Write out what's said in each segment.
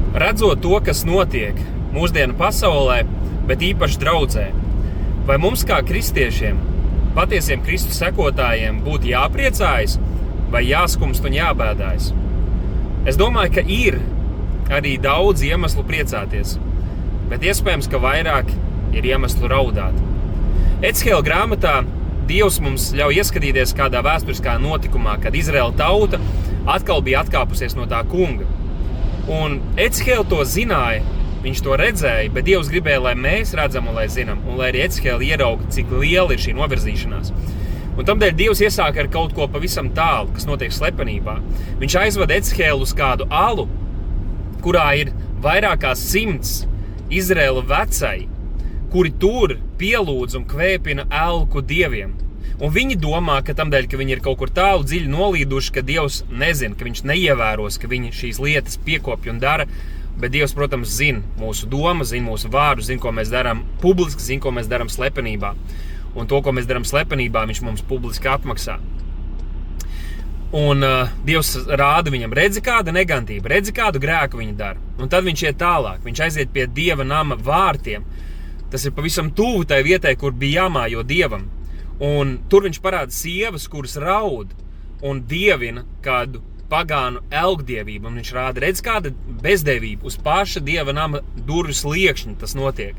Redzot to, kas notiek mūsdienu pasaulē, bet īpaši draudzē, vai mums kā kristiešiem, patiesiem Kristus sekotājiem būtu jāpriecājas vai jāskumst un jābēdājas? Es domāju, ka ir arī daudz iemeslu priecāties, bet iespējams, ka vairāk ir iemeslu raudāt. Ecihēla grāmatā Dievs mums ļauj ieskatīties kādā vēsturiskā notikumā, kad Izraēla tauta atkal bija atkāpusies no tā kunga. Un Ecihēla to zināja, viņš to redzēja, bet Dievs gribēja, lai mēs redzam un lai zinām, un lai arī Ecihēla ierauga, cik liela ir šī novirzīšanās. Un tamdēļ Dievs iesāka ar kaut ko pavisam tālu, kas notiek slepenībā. Viņš aizvada Ecihēlu uz kādu alu, kurā ir vairāk kā 100 Izraēla vecai, kuri tur pielūdz un kvēpina elku dieviem. Un viņi domā, ka tamdēļ, ka viņi ir kaut kur tālu dziļi nolīduši, ka Dievs nezina, ka viņš neievēros, ka viņi šīs lietas piekopja un dara, bet Dievs, protams, zina mūsu domas, zina mūsu vārdu, zina, ko mēs darām publiski, zina, ko mēs darām slepenībā. Un to, ko mēs darām slepenībā, viņš mums publiski atmaksā. Un Dievs rāda viņam, redzi kāda negantība, redzi kādu grēku viņi dara. Un tad viņš iet tālāk, viņš aiziet pie Dieva nama vārtiem. Tas ir pavisam tuvu tai vietai, kur bija jāmājo Dievam. Un tur viņš parāda sievas, kuras raud un dievina kādu pagānu elgdievību. Un viņš rāda, redz kāda bezdevība uz paša Dieva nama durvju sliekšņa tas notiek.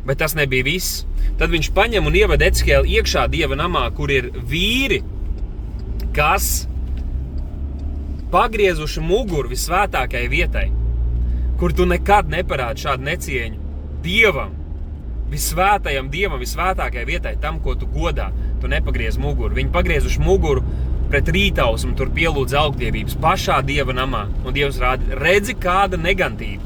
Bet tas nebija viss. Tad viņš paņem un ieved Ecihēlu iekšā Dieva namā, kur ir vīri, kas pagriezuši muguru visvētākajai vietai, kur tu nekad neparādi šādu necieņu Dievam. Visvētajam Dievam, visvētākajai vietai, tam, ko tu godā, tu nepagriez muguru. Viņi pagriezuši muguru pret rītausmu, tur pielūdz elgdievības pašā Dieva namā. Un Dievs rāda, redzi kāda negantība.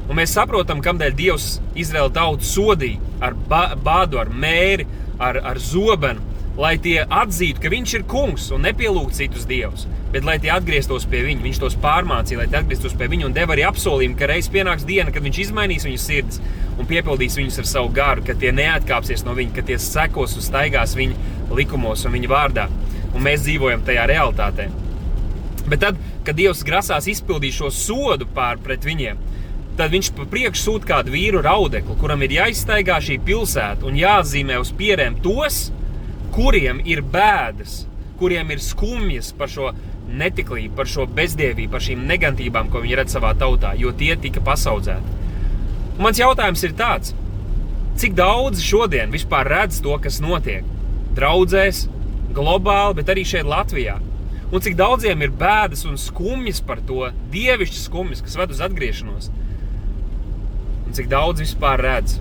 Un mēs saprotam, kamdēļ Dievs Izraēla tautu sodīja ar bādu, ar mēri, ar zobenu, lai tie atzītu, ka viņš ir kungs un nepielūgt citus dievus, bet lai tie atgrieztos pie viņa. Viņš tos pārmācīja, lai tie atgrieztos pie viņa un deva arī apsolījumu, ka reiz pienāks diena, kad viņš izmainīs viņu sirdis un piepildīs viņus ar savu garu, ka tie neatkāpsies no viņa, ka tie sekos un staigās viņa likumos un viņa vārdā. Un mēs dzīvojam tajā realitātē. Bet tad, kad Dievs grasās izpildīt šo sodu pret viņiem, tad viņš pa priekšu sūta kādu vīru raudeklu, kuram ir jāizstaigā šī pilsēta un jāatzīmē uz pierēm tos, kuriem ir bēdas, kuriem ir skumjas par šo netiklību, par šo bezdievību, par šīm negantībām, ko viņi redz savā tautā, jo tie tika pasaudzēti. Un mans jautājums ir tāds, cik daudz šodien vispār redz to, kas notiek draudzēs, globāli, bet arī šeit Latvijā? Un cik daudziem ir bēdas un skumjas par to, dievišķas skumjas, kas ved uz atgriešanos? Un cik daudz vispār redz?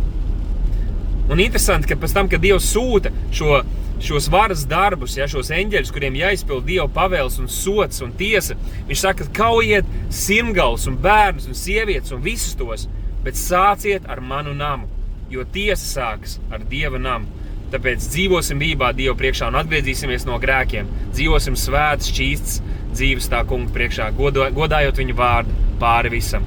Un interesanti, ka pēc tam, kad Dievs sūta šos varas darbus, šos eņģeļus, kuriem jāizpild Dieva pavēles un sods un tiesa, viņš saka, kaujiet sirmgalus un bērnus un sievietes un visus tos, bet sāciet ar manu namu, jo tiesa sākas ar Dieva namu. Tāpēc dzīvosim bībā Dievu priekšā un atgriezīsimies no grēkiem. Dzīvosim svētas, šķīstas dzīves tā kunga priekšā, godājot viņu vārdu pāri visam.